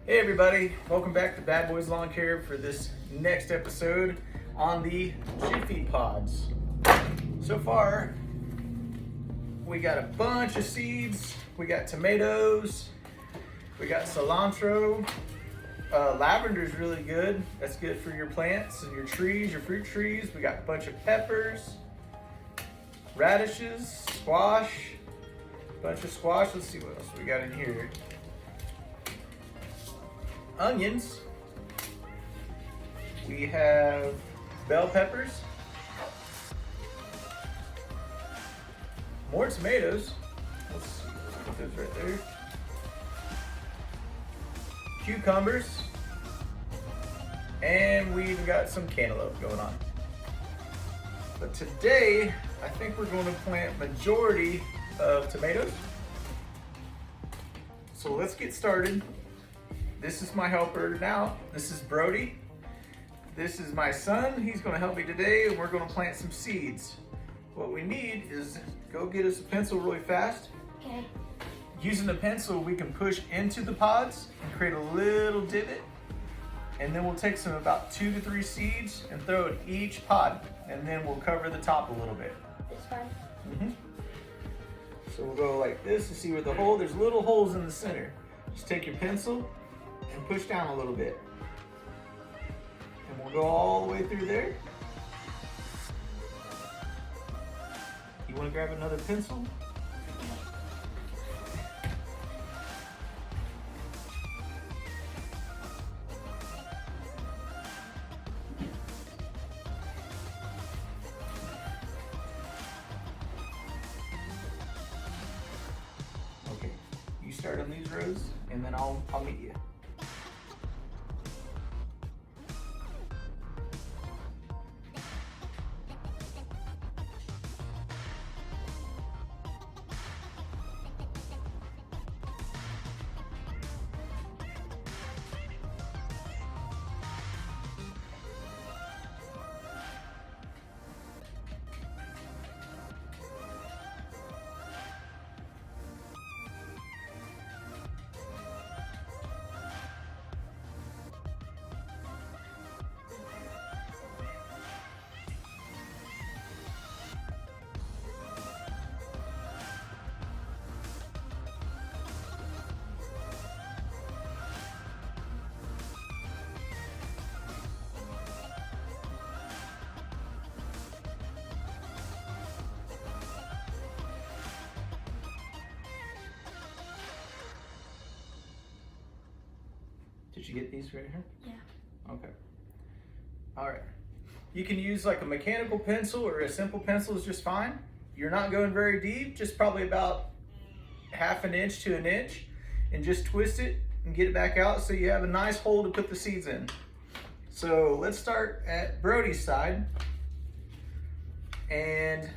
Hey everybody, welcome back to BadBoys Lawncare for this next episode on the Jiffy Pods. So far, we got a bunch of seeds. We got tomatoes, we got cilantro, lavender's really good. That's good for your plants and your trees, your fruit trees. We got a bunch of peppers, radishes, squash, bunch of squash. Let's see what else we got in here. Onions. We have bell peppers. More tomatoes. Let's see, put those right there. Cucumbers. And we even got some cantaloupe going on. But today, I think we're going to plant majority of tomatoes. So let's get started. This is my helper now. This is Brody. This is my son. He's going to help me today, and we're going to plant some seeds. What we need is go get us a pencil really fast. Okay. Using the pencil, we can push into the pods and create a little divot. And then we'll take some about 2 to 3 seeds and throw it in each pod. And then we'll cover the top a little bit. This fine. So we'll go like this to see where the hole, there's little holes in the center. Just take your pencil and push down a little bit. And we'll go all the way through there. You want to grab another pencil? Okay, you start on these rows and then I'll meet you. Did you get these right here? Yeah. Okay. All right. You can use like a mechanical pencil or a simple pencil is just fine. You're not going very deep, just probably about 1/2 inch to 1 inch, and just twist it and get it back out so you have a nice hole to put the seeds in. So let's start at Brody's side. And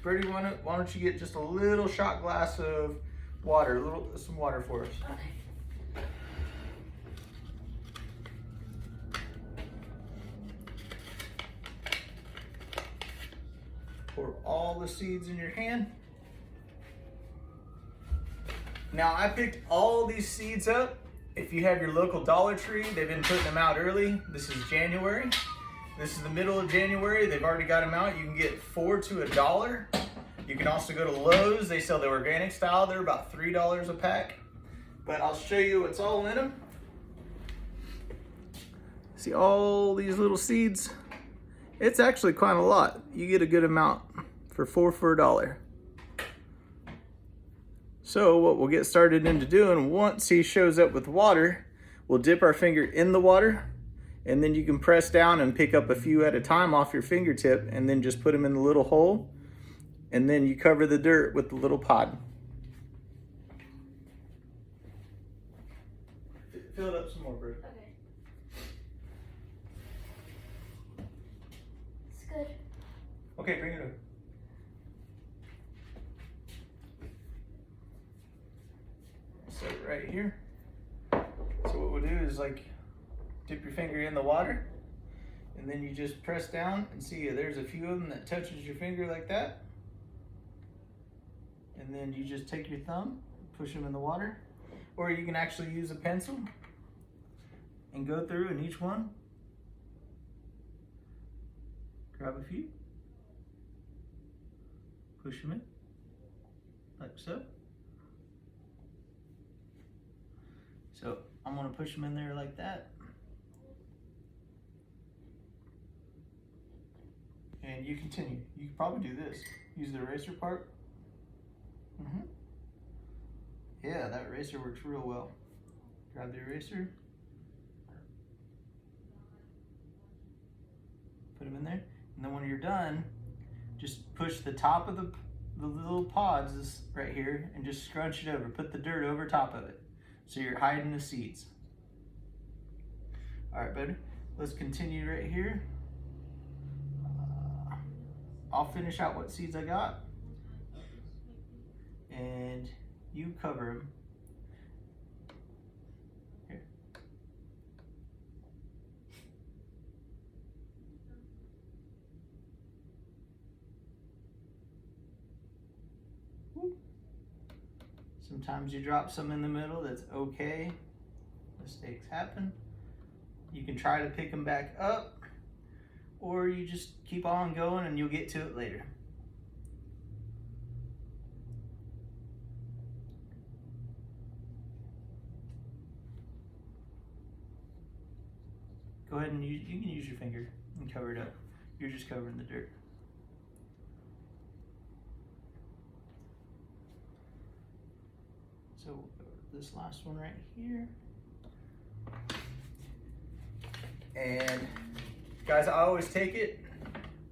Brody, why don't you get just a little shot glass of water, some water for us. Okay. Pour all the seeds in your hand. Now I picked all these seeds up. If you have your local Dollar Tree, they've been putting them out early. This is January. This is the middle of January. They've already got them out. You can get 4 to $1. You can also go to Lowe's. They sell the organic style. They're about $3 a pack. But I'll show you what's all in them. See all these little seeds? It's actually quite a lot. You get a good amount for 4 for $1. So what we'll get started into doing, once he shows up with water, we'll dip our finger in the water, and then you can press down and pick up a few at a time off your fingertip, and then just put them in the little hole, and then you cover the dirt with the little pod. Fill it up some more, bro. Okay. It's good. Okay, bring it over. Set it right here. So what we'll do is like dip your finger in the water, and then you just press down and see there's a few of them that touches your finger like that. And then you just take your thumb, push them in the water, or you can actually use a pencil and go through and each one, grab a few, push them in, like so. So I'm gonna push them in there like that. And you continue. You can probably do this. Use the eraser part. Yeah, that eraser works real well. Grab the eraser. Put them in there. And then when you're done, just push the top of the little pods this right here and just scrunch it over. Put the dirt over top of it. So you're hiding the seeds. All right, buddy. Let's continue right here. I'll finish out what seeds I got, and you cover them. Here. Sometimes you drop some in the middle, that's okay. Mistakes happen. You can try to pick them back up, or you just keep on going and you'll get to it later. Go ahead and you can use your finger and cover it up. You're just covering the dirt. So we'll go to this last one right here. And guys, I always take it,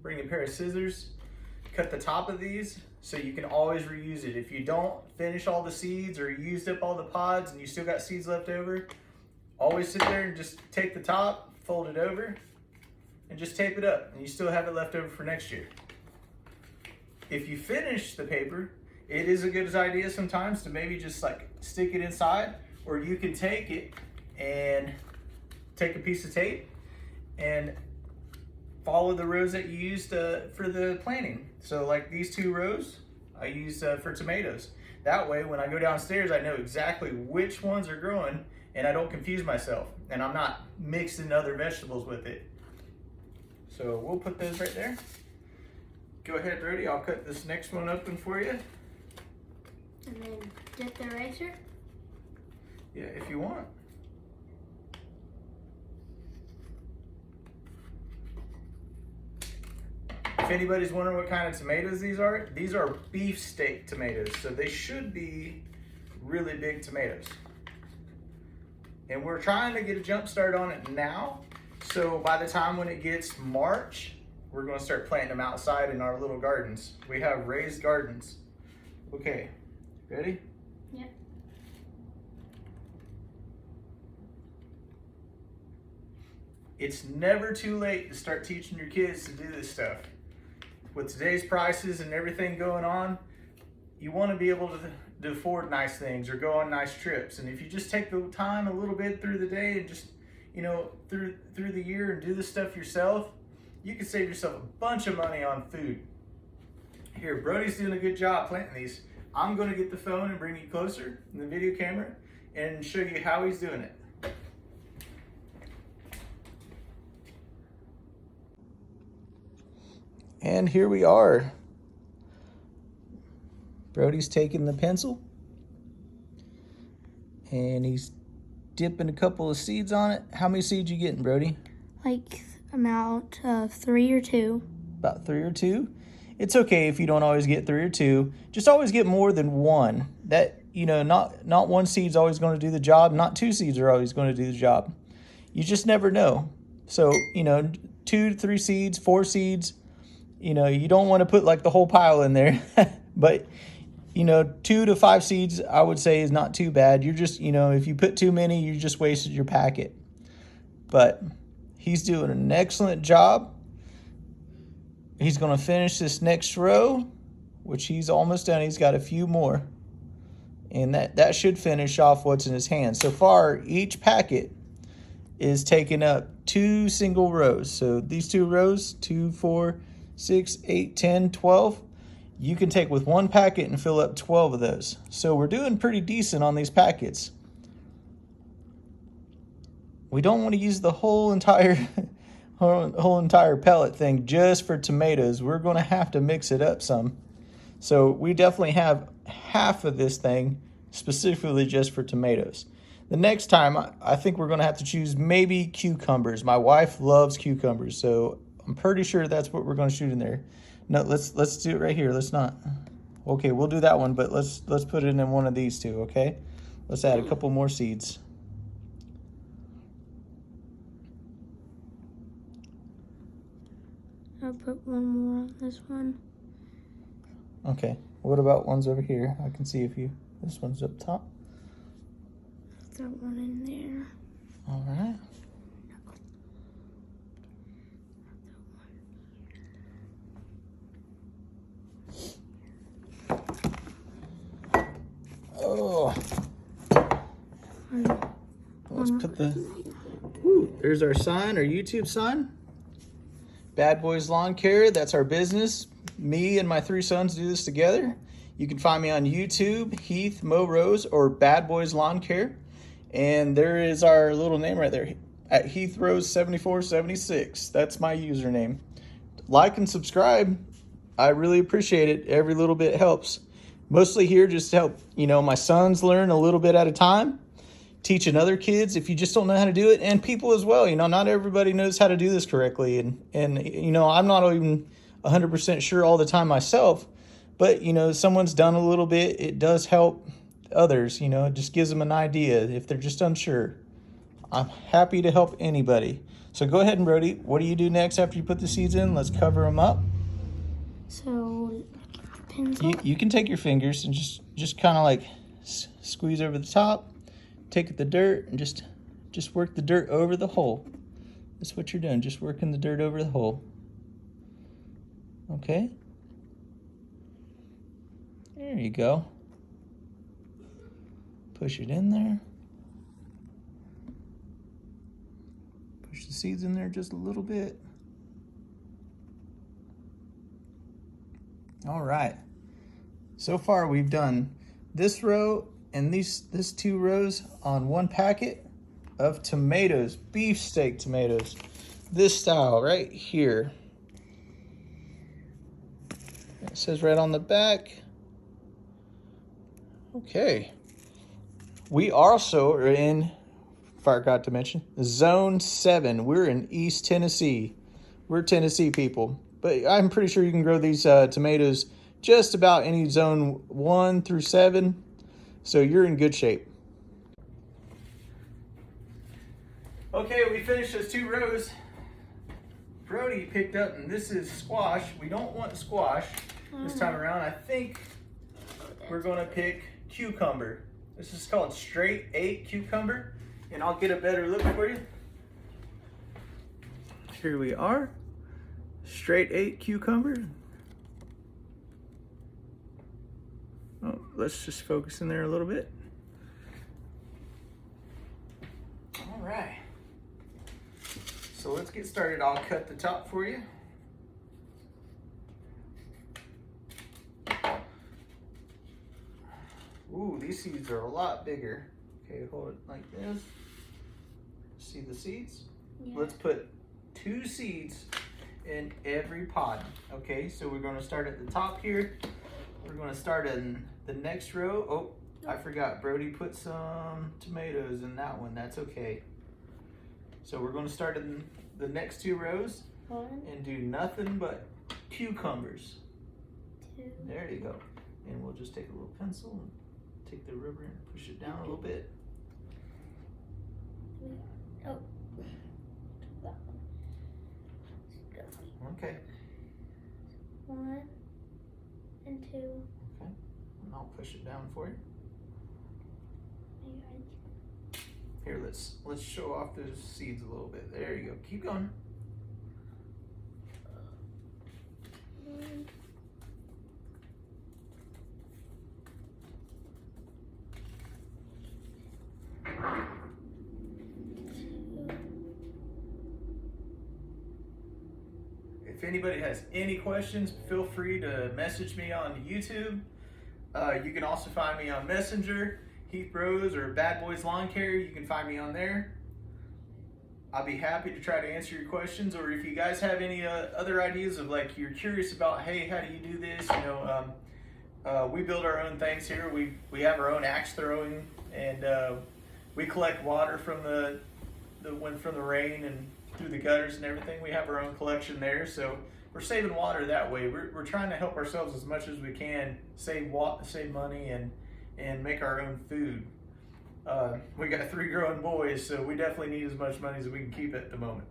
bring a pair of scissors, cut the top of these so you can always reuse it. If you don't finish all the seeds or used up all the pods and you still got seeds left over, always sit there and just take the top, fold it over, and just tape it up, and you still have it left over for next year. If you finish the paper, it is a good idea sometimes to maybe just like stick it inside, or you can take it and take a piece of tape and follow the rows that you used for the planting. So like these 2 rows I used for tomatoes. That way when I go downstairs I know exactly which ones are growing and I don't confuse myself, and I'm not mixing other vegetables with it. So we'll put those right there. Go ahead, Brody, I'll cut this next one open for you. And then dip the eraser? Yeah, if you want. If anybody's wondering what kind of tomatoes these are beefsteak tomatoes. So they should be really big tomatoes. And we're trying to get a jump start on it now. So by the time when it gets March, we're gonna start planting them outside in our little gardens. We have raised gardens. Okay, ready? Yep. It's never too late to start teaching your kids to do this stuff. With today's prices and everything going on, you want to be able to afford nice things or go on nice trips. And if you just take the time a little bit through the day and just, you know, through the year and do this stuff yourself, you can save yourself a bunch of money on food. Here, Brody's doing a good job planting these. I'm going to get the phone and bring you closer in the video camera and show you how he's doing it. And here we are. Brody's taking the pencil and he's dipping a couple of seeds on it. How many seeds you getting, Brody? Like about 3 or 2. About 3 or 2. It's okay if you don't always get 3 or 2. Just always get more than 1. That, you know, not 1 seed's always going to do the job. Not 2 seeds are always going to do the job. You just never know. So, you know, 2 to 3 seeds, 4 seeds. You know, you don't want to put like the whole pile in there, but you know, 2 to 5 seeds, I would say, is not too bad. You're just, you know, if you put too many, you just wasted your packet. But he's doing an excellent job. He's going to finish this next row, which he's almost done. He's got a few more. And that should finish off what's in his hand. So far, each packet is taking up 2 single rows. So these 2 rows, 2, 4, 6, 8, 10, 12. You can take with 1 packet and fill up 12 of those. So we're doing pretty decent on these packets. we don't want to use the whole entire whole entire pellet thing just for tomatoes. We're going to have to mix it up some. So we definitely have half of this thing specifically just for tomatoes. The next time, I think we're going to have to choose maybe cucumbers. My wife loves cucumbers, so I'm pretty sure that's what we're going to shoot in there. No, let's do it right here. Let's not. Okay, we'll do that one, but let's put it in one of these two, okay? Let's add a couple more seeds. I'll put one more on this one. Okay, what about ones over here? I can see if you, this one's up top. Throw one in there. All right. Oh. Let's put the, there's our sign, our YouTube sign. BadBoys Lawncare, that's our business. Me and my 3 sons do this together. You can find me on YouTube, Heath Mo Rose, or BadBoys Lawncare. And there is our little name right there, at Heath Rose 7476. That's my username. Like and subscribe. I really appreciate it. Every little bit helps. Mostly here just to help, my sons learn a little bit at a time. Teaching other kids if you just don't know how to do it, and people as well. Not everybody knows how to do this correctly, and I'm not even 100% sure all the time myself, but someone's done a little bit. It does help others. It just gives them an idea if they're just unsure. I'm happy to help anybody. So go ahead, and Brody, what do you do next after you put the seeds in? Let's cover them up. So pencil. You can take your fingers and just kind of like squeeze over the top. Take the dirt and just work the dirt over the hole. That's what you're doing, just working the dirt over the hole. Okay? There you go. Push it in there. Push the seeds in there just a little bit. All right. So far we've done this row and this 2 rows on 1 packet of tomatoes, beefsteak tomatoes, this style right here. It says right on the back. Okay. We also are in, forgot to mention, Zone 7. We're in East Tennessee. We're Tennessee people, but I'm pretty sure you can grow these tomatoes just about any zone 1 through 7. So you're in good shape. Okay, we finished those 2 rows. Brody picked up, and this is squash. We don't want squash this time around. I think we're gonna pick cucumber. This is called straight 8 cucumber, and I'll get a better look for you. Here we are, straight 8 cucumber. Oh, let's just focus in there a little bit. All right. So let's get started. I'll cut the top for you. Ooh, these seeds are a lot bigger. Okay, hold it like this. See the seeds? Yeah. Let's put 2 seeds in every pod. Okay, so we're gonna start at the top here. We're going to start in the next row. Oh, I forgot. Brody put some tomatoes in that one. That's okay. So we're going to start in the next 2 rows and do nothing but cucumbers. 2. There you go. And we'll just take a little pencil and take the rubber and push it down a little bit. Oh. Okay. 1 and 2. Okay. And I'll push it down for you. Here, let's show off those seeds a little bit. There you go. Keep going. If anybody has any questions, feel free to message me on YouTube. You can also find me on Messenger, Heath Rose, or BadBoys Lawncare. You can find me on there. I'll be happy to try to answer your questions, or if you guys have any other ideas of like you're curious about, hey, how do you do this? We build our own things here. We have our own axe throwing, and we collect water from the rain and through the gutters and everything. We have our own collection there, so we're saving water that way. We're trying to help ourselves as much as we can, save money and make our own food. We got 3 growing boys, so we definitely need as much money as we can keep at the moment.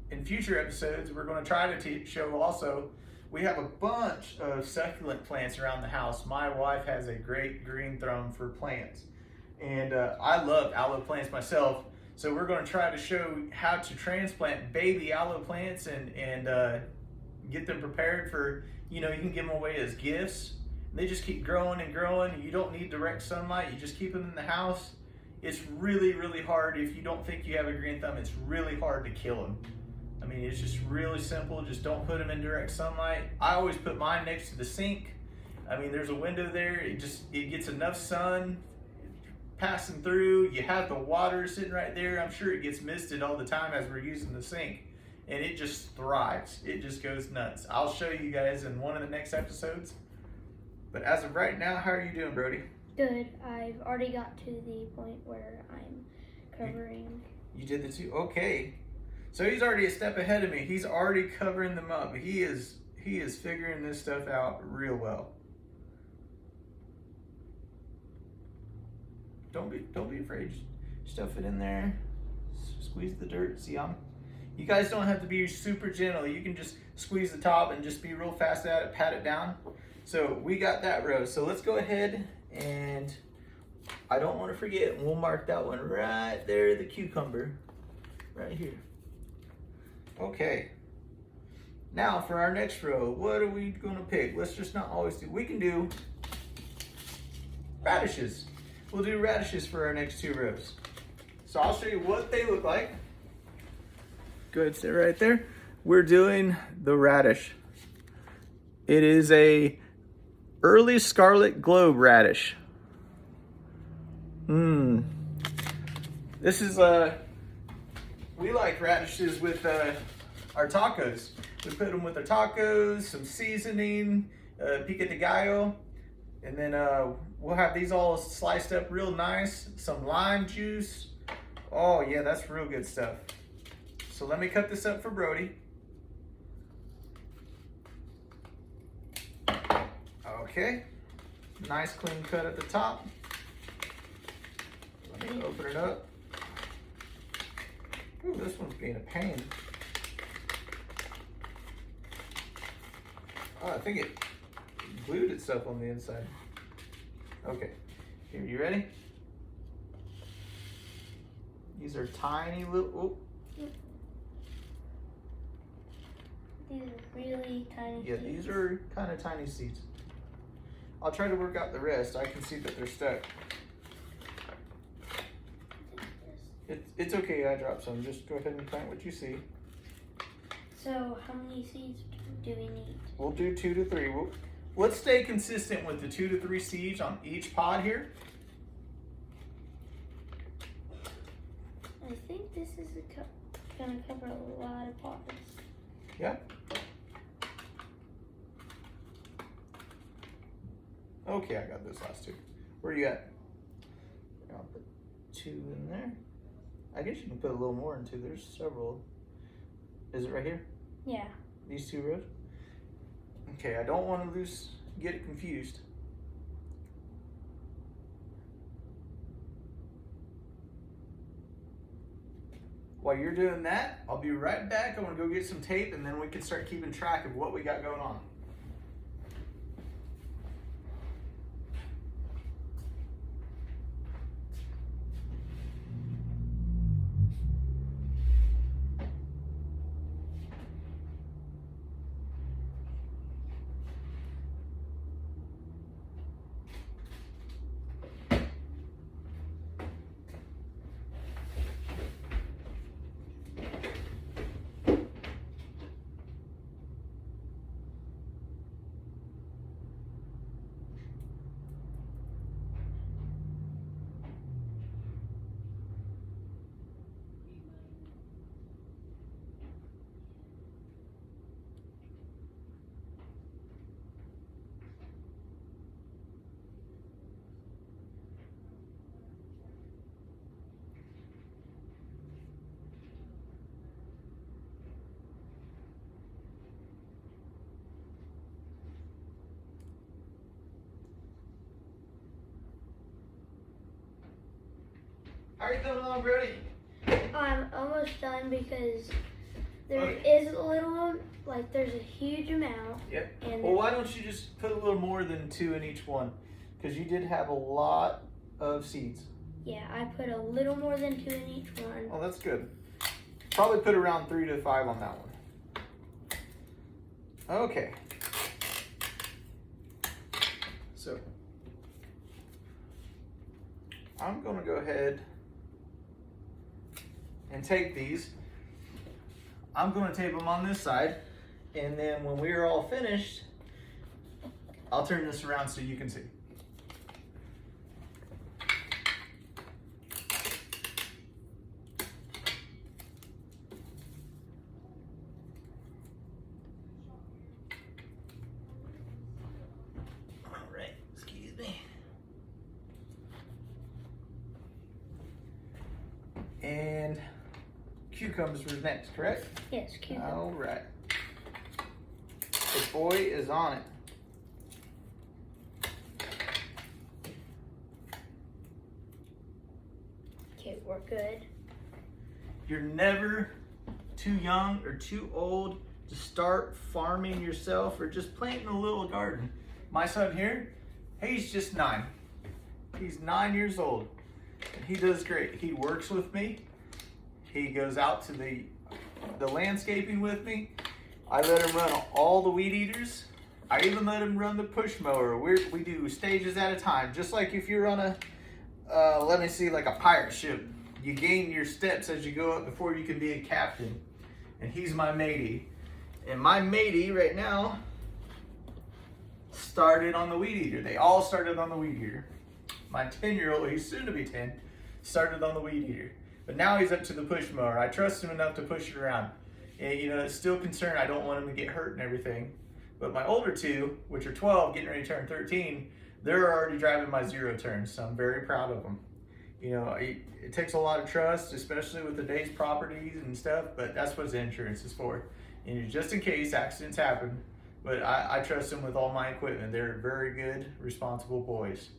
In future episodes, we're going to try to show also, we have a bunch of succulent plants around the house. My wife has a great green thumb for plants, and I love aloe plants myself. So we're going to try to show how to transplant baby aloe plants and get them prepared for, you can give them away as gifts. They just keep growing and growing. You don't need direct sunlight. You just keep them in the house. It's really, really hard. If you don't think you have a green thumb, it's really hard to kill them. I mean, it's just really simple. Just don't put them in direct sunlight. I always put mine next to the sink. I mean, there's a window there. It gets enough sun passing through. You have the water sitting right there. I'm sure it gets misted all the time as we're using the sink, and it just thrives. It just goes nuts. I'll show you guys in one of the next episodes. But as of right now, how are you doing, Brody? Good. I've already got to the point where I'm covering. You did the 2? Okay. So he's already a step ahead of me. He's already covering them up. He is figuring this stuff out real well. Don't be afraid. Stuff it in there. Squeeze the dirt. See, you guys don't have to be super gentle. You can just squeeze the top and just be real fast at it, pat it down. So we got that row. So let's go ahead, and I don't want to forget, we'll mark that one right there, the cucumber, right here. Okay. Now for our next row, what are we gonna pick? Let's just not always do, we can do radishes. We'll do radishes for our next 2 rows. So I'll show you what they look like. Go ahead, sit right there. We're doing the radish. It is a early scarlet globe radish. This is we like radishes with our tacos. We put them with our tacos, some seasoning, pico de gallo, and then we'll have these all sliced up real nice, some lime juice. Oh yeah, that's real good stuff. So let me cut this up for Brody. Okay, nice clean cut at the top. Let me open it up. Ooh, this one's being a pain. Oh, I think it glued itself on the inside. Okay, here, you ready? These are tiny little, These are really tiny yeah, seeds. these are kind of tiny seeds. I'll try to work out the rest. I can see that they're stuck. It's okay, I dropped some. Just go ahead and plant what you see. So how many seeds do we need? We'll do 2 to 3. Let's stay consistent with the 2 to 3 seeds on each pod here. I think this is gonna cover a lot of pods. Yeah. Okay, I got those last 2. Where are you at? I'll put 2 in there. I guess you can put a little more into. There's several. Is it right here? Yeah. These 2 rows? Okay, I don't want to get it confused. While you're doing that, I'll be right back. I want to go get some tape, and then we can start keeping track of what we got going on. How are you coming along, Brody? I'm almost done because there is a little one, like there's a huge amount. Yep. And Well, why don't you just put a little more than 2 in each one? Because you did have a lot of seeds. yeah, I put a little more than 2 in each one. Oh, that's good. Probably put around 3 to 5 on that one. Okay. So I'm going to go ahead and take these. I'm going to tape them on this side, and then when we're all finished, I'll turn this around so you can see. All right, excuse me. And cucumbers were next, correct? Yes, cute. All right. The boy is on it. Okay, we're good. You're never too young or too old to start farming yourself or just planting a little garden. My son here, he's just 9. He's 9 years old. And he does great. He works with me. He goes out to the landscaping with me. I let him run all the weed eaters. I even let him run the push mower. We do stages at a time. Just like if you're on a, let me see, like a pirate ship. You gain your steps as you go up before you can be a captain. And he's my matey. And my matey right now started on the weed eater. They all started on the weed eater. My 10-year-old, he's soon to be 10, started on the weed eater. But now he's up to the push mower. I trust him enough to push it around. And, you know, it's still concerned I don't want him to get hurt and everything. But my older 2, which are 12, getting ready to turn 13, they're already driving my 0 turns, so I'm very proud of them. You know, it takes a lot of trust, especially with today's properties and stuff, but that's what insurance is for. And just in case accidents happen, but I trust them with all my equipment. They're very good, responsible boys.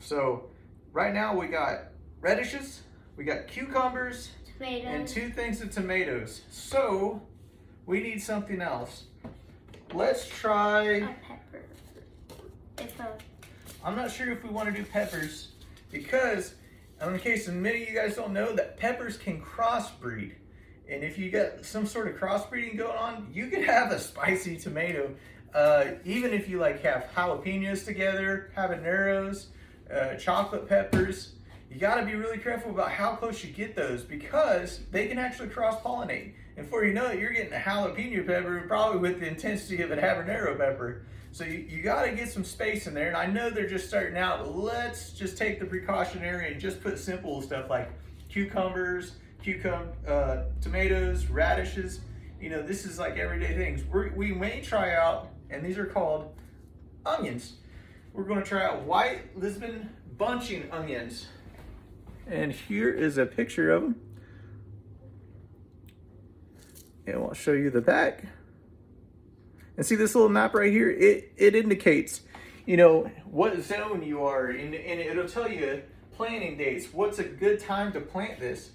So right now we got radishes, we got cucumbers, Tomatoes. and 2 things of tomatoes. So we need something else. Let's try. A pepper. I'm not sure if we want to do peppers because, in case many of you guys don't know, that peppers can crossbreed. And if you got some sort of crossbreeding going on, you could have a spicy tomato. Even if you like have jalapenos together, habaneros, chocolate peppers, you got to be really careful about how close you get those because they can actually cross-pollinate. And before you know it, you're getting a jalapeno pepper probably with the intensity of a habanero pepper. So you got to get some space in there. And I know they're just starting out, but let's just take the precautionary and just put simple stuff like cucumbers, tomatoes, radishes. You know, this is like everyday things. We may try out, and these are called onions. We're going to try out white Lisbon bunching onions. And here is a picture of them. And I'll show you the back. And see this little map right here? It indicates, you know, what zone you are in, and it'll tell you planting dates. What's a good time to plant this?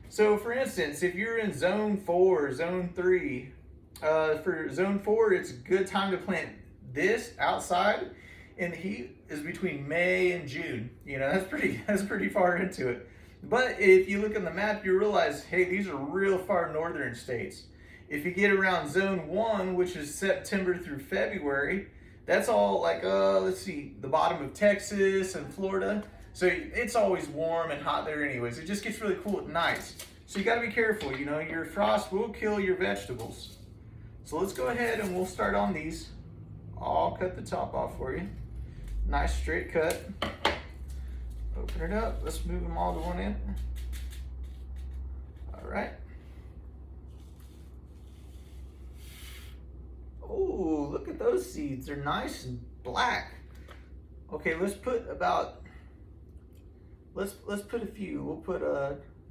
So for instance, if you're in zone 4, zone 3, for zone 4, it's a good time to plant this outside, and the heat is between May and June. You know, that's pretty far into it. But if you look on the map, you realize, hey, these are real far northern states. If you get around zone 1, which is September through February, that's all like, let's see, the bottom of Texas and Florida. So it's always warm and hot there anyways. It just gets really cool at night. So you gotta be careful, you know, your frost will kill your vegetables. So let's go ahead and we'll start on these. I'll cut the top off for you. Nice straight cut. Open it up, let's move them all to one end. All right. Oh, look at those seeds. They're nice and black. Okay, let's put about, let's put a few. We'll put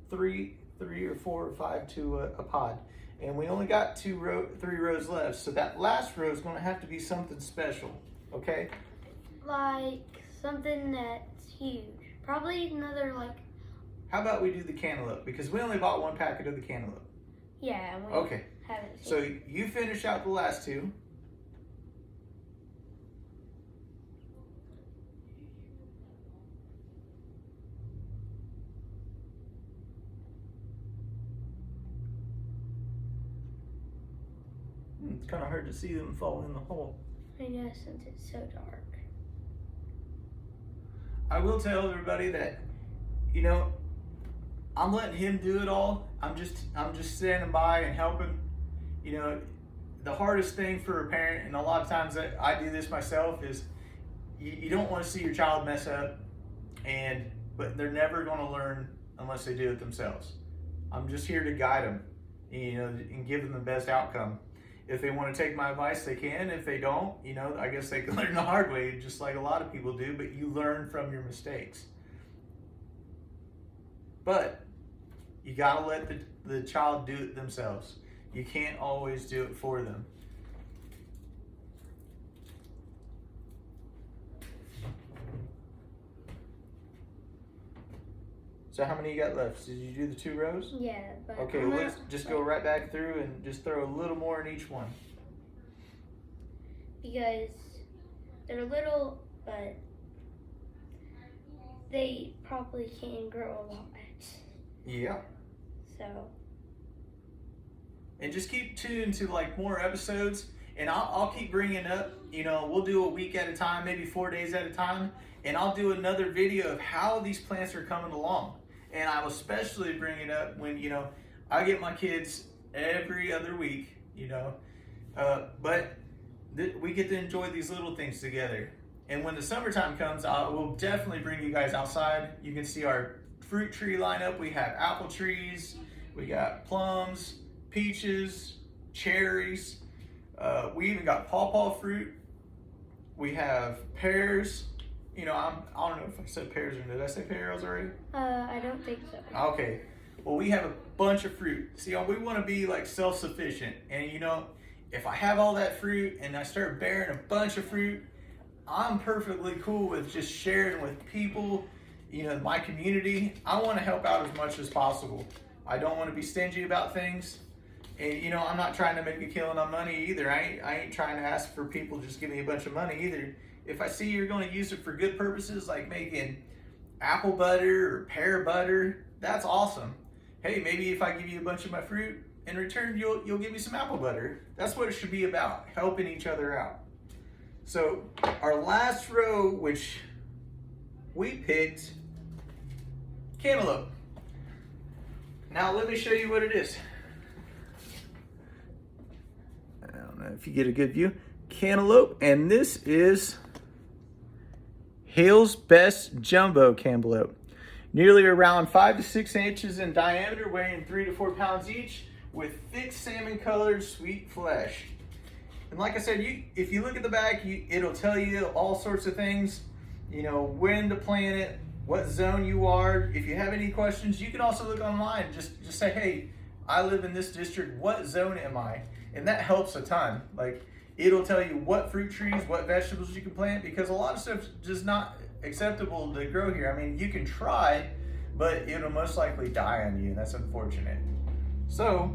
three or 4 or 5 to a pod. And we only got 3 rows left. So that last row is gonna have to be something special, okay? Like something that's huge. Probably another like How about we do the cantaloupe? Because we only bought one packet of the cantaloupe. Yeah, we Okay. haven't seen So it. you finish out the last two. It's kind of hard to see them fall in the hole. I know, since it's so dark. I will tell everybody that, you know, I'm letting him do it all. I'm just standing by and helping. You know, the hardest thing for a parent, and a lot of times that I do this myself, is you don't want to see your child mess up, but they're never going to learn unless they do it themselves. I'm just here to guide them, you know, and give them the best outcome. If they want to take my advice, they can. If they don't, you know, I guess they can learn the hard way, just like a lot of people do, but you learn from your mistakes. But you gotta let the child do it themselves. You can't always do it for them. So how many you got left? Did you do the 2 rows? Yeah, but Okay, well, let's just go right back through and just throw a little more in each one. Because they're little, but they probably can grow a lot. Yeah. So. And just keep tuned to like more episodes, and I'll keep bringing up, you know, we'll do a week at a time, maybe 4 days at a time, and I'll do another video of how these plants are coming along. And I will especially bring it up when, you know, I get my kids every other week, you know, but we get to enjoy these little things together. And when the summertime comes, I will definitely bring you guys outside. You can see our fruit tree lineup. We have apple trees, we got plums, peaches, cherries. We even got pawpaw fruit. We have pears. You know, I don't know if I said pears or did I say pears already? I don't think so. Okay. Well, we have a bunch of fruit. See, we want to be like self-sufficient. And you know, if I have all that fruit and I start bearing a bunch of fruit, I'm perfectly cool with just sharing with people, you know, my community. I want to help out as much as possible. I don't want to be stingy about things. And you know, I'm not trying to make a killing on money either. I ain't trying to ask for people to just give me a bunch of money either. If I see you're going to use it for good purposes, like making apple butter or pear butter, that's awesome. Hey, maybe if I give you a bunch of my fruit, in return, you'll give me some apple butter. That's what it should be about, helping each other out. So our last row, which we picked, cantaloupe. Now let me show you what it is. I don't know if you get a good view. Cantaloupe, and this is Hale's Best Jumbo Cantaloupe. Nearly around 5 to 6 inches in diameter, weighing 3 to 4 pounds each, with thick salmon colored sweet flesh. And like I said, if you look at the back, it'll tell you all sorts of things. You know, when to plant it, what zone you are. If you have any questions, you can also look online. Just say, hey, I live in this district, what zone am I? And that helps a ton. Like, it'll tell you what fruit trees, what vegetables you can plant, because a lot of stuff's just not acceptable to grow here. I mean, you can try, but it'll most likely die on you, and that's unfortunate. So,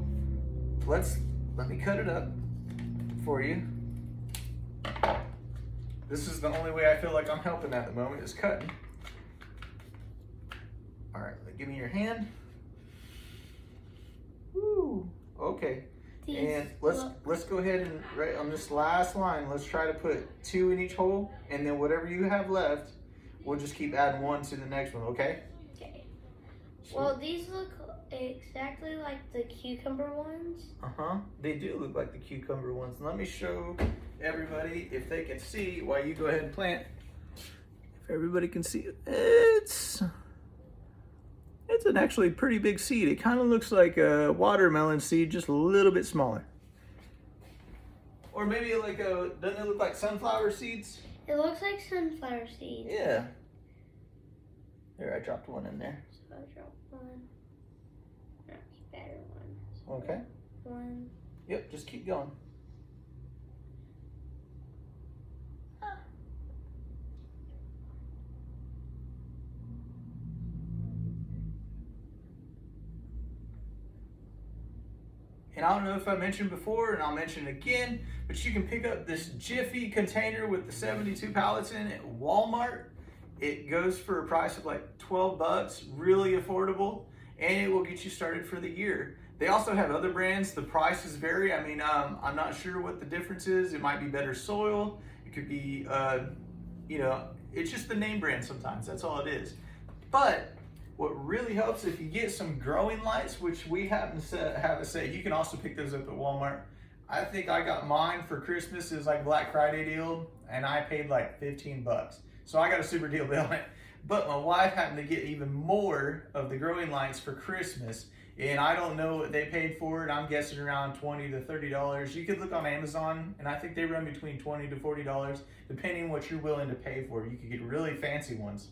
let me cut it up for you. This is the only way I feel like I'm helping at the moment, is cutting. All right, give me your hand. Woo, okay. And let's go ahead and right on this last line, let's try to put 2 in each hole, and then whatever you have left, we'll just keep adding 1 to the next one, okay? Okay. Well, these look exactly like the cucumber ones. They do look like the cucumber ones. Let me show everybody if they can see while you go ahead and plant. If everybody can see it, it's an actually pretty big seed. It kind of looks like a watermelon seed, just a little bit smaller. Or maybe like doesn't it look like sunflower seeds? It looks like sunflower seeds. Yeah. There, I dropped 1 in there. So I dropped 1. Now keep adding 1. Okay. 1. Yep, just keep going. And I don't know if I mentioned before, and I'll mention it again, but you can pick up this Jiffy container with the 72 pallets in it at Walmart. It goes for a price of like 12 bucks, really affordable, and it will get you started for the year. They also have other brands. The prices vary. I mean, I'm not sure what the difference is. It might be better soil. It could be, you know, it's just the name brand sometimes. That's all it is. But what really helps if you get some growing lights, which we happen to have a set. You can also pick those up at Walmart. I think I got mine for Christmas. It was like Black Friday deal, and I paid like 15 bucks. So I got a super deal on it. But my wife happened to get even more of the growing lights for Christmas. And I don't know what they paid for it. I'm guessing around $20 to $30. You could look on Amazon, and I think they run between $20 to $40, depending on what you're willing to pay for. You could get really fancy ones.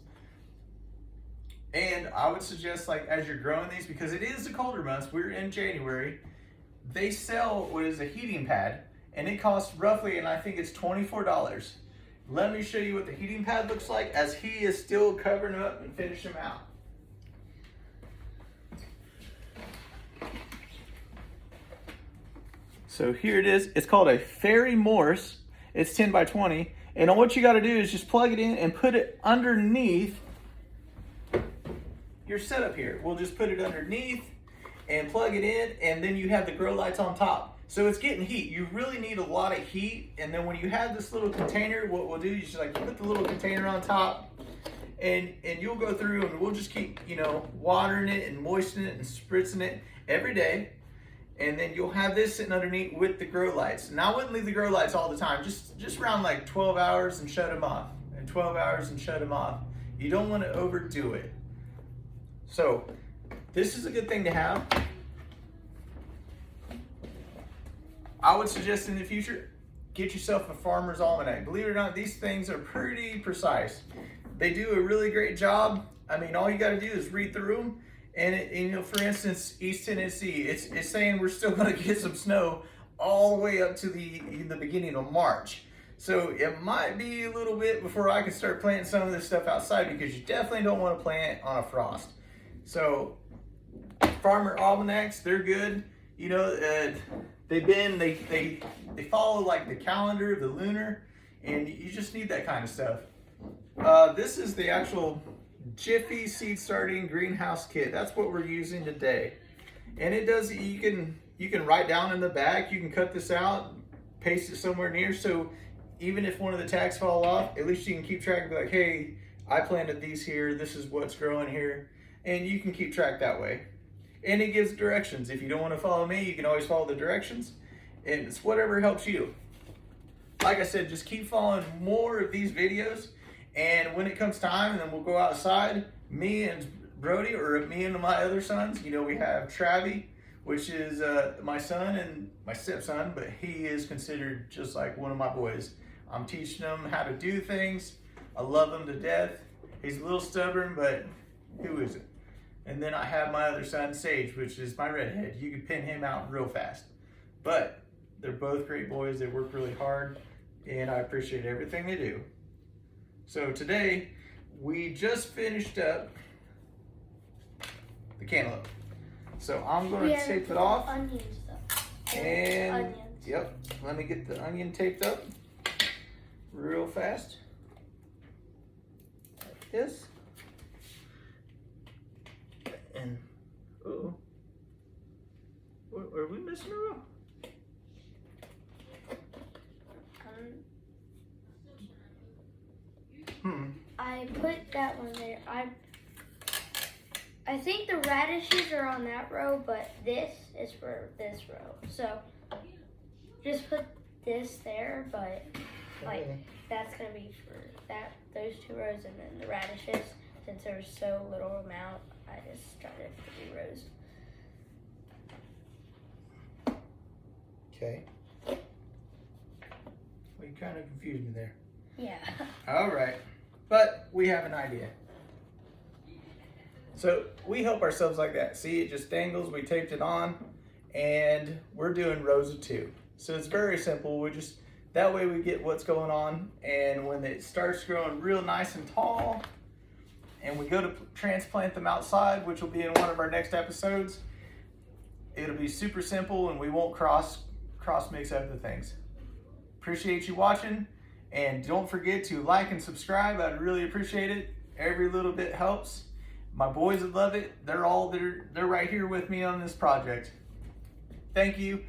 And I would suggest, like, as you're growing these, because it is the colder months, we're in January, they sell what is a heating pad, and it costs roughly, and I think it's $24. Let me show you what the heating pad looks like as he is still covering them up and finish them out. So here it is. It's called a Fairy Morse. It's 10 by 20. And what you got to do is just plug it in and put it underneath your setup here. We'll just put it underneath and plug it in, and then you have the grow lights on top. So it's getting heat. You really need a lot of heat. And then when you have this little container, what we'll do is just like put the little container on top, and you'll go through and we'll just keep, you know, watering it and moistening it and spritzing it every day. And then you'll have this sitting underneath with the grow lights. Now I wouldn't leave the grow lights all the time, just around like 12 hours and shut them off, and 12 hours and shut them off. You don't want to overdo it. So this is a good thing to have. I would suggest in the future, get yourself a farmer's almanac. Believe it or not, these things are pretty precise. They do a really great job. I mean, all you got to do is read through them. And, you know, for instance, East Tennessee, it's saying we're still going to get some snow all the way up to the beginning of March. So it might be a little bit before I can start planting some of this stuff outside, because you definitely don't want to plant on a frost. So farmer almanacs, they're good. You know, they follow like the calendar, the lunar, and you just need that kind of stuff. This is the actual Jiffy seed starting greenhouse kit. That's what we're using today. And it does, you can write down in the back, you can cut this out, paste it somewhere near, so even if one of the tags fall off, at least you can keep track and be like, hey, I planted these here, this is what's growing here, and you can keep track that way. And it gives directions. If you don't want to follow me, you can always follow the directions, and it's whatever helps you. Like I said, just keep following more of these videos. And when it comes time, and then we'll go outside, me and Brody, or me and my other sons, you know, we have Travi, which is my son and my stepson, but he is considered just like one of my boys. I'm teaching him how to do things. I love him to death. He's a little stubborn, but who isn't? And then I have my other son, Sage, which is my redhead. You can pin him out real fast. But they're both great boys. They work really hard, and I appreciate everything they do. So today, we just finished up the cantaloupe. So I'm going to tape it off. Onions though. And onions. Yep, let me get the onion taped up real fast. Like this. And are we missing a row? I put that one there. I think the radishes are on that row, but this is for this row. So just put this there, but like that's gonna be for those two rows, and then the radishes, since there's so little amount, I just started 3 rows. Okay. Well, you kind of confused me there. Yeah. All right, but we have an idea. So we help ourselves like that. See, it just dangles, we taped it on, and we're doing rows of 2. So it's very simple. That way we get what's going on, and when it starts growing real nice and tall, and we go to transplant them outside, which will be in one of our next episodes, It'll be super simple and we won't cross mix other things. Appreciate you watching, and don't forget to like and subscribe. I'd really appreciate it. Every little bit helps. My boys would love it. They're right here with me on this project. Thank you.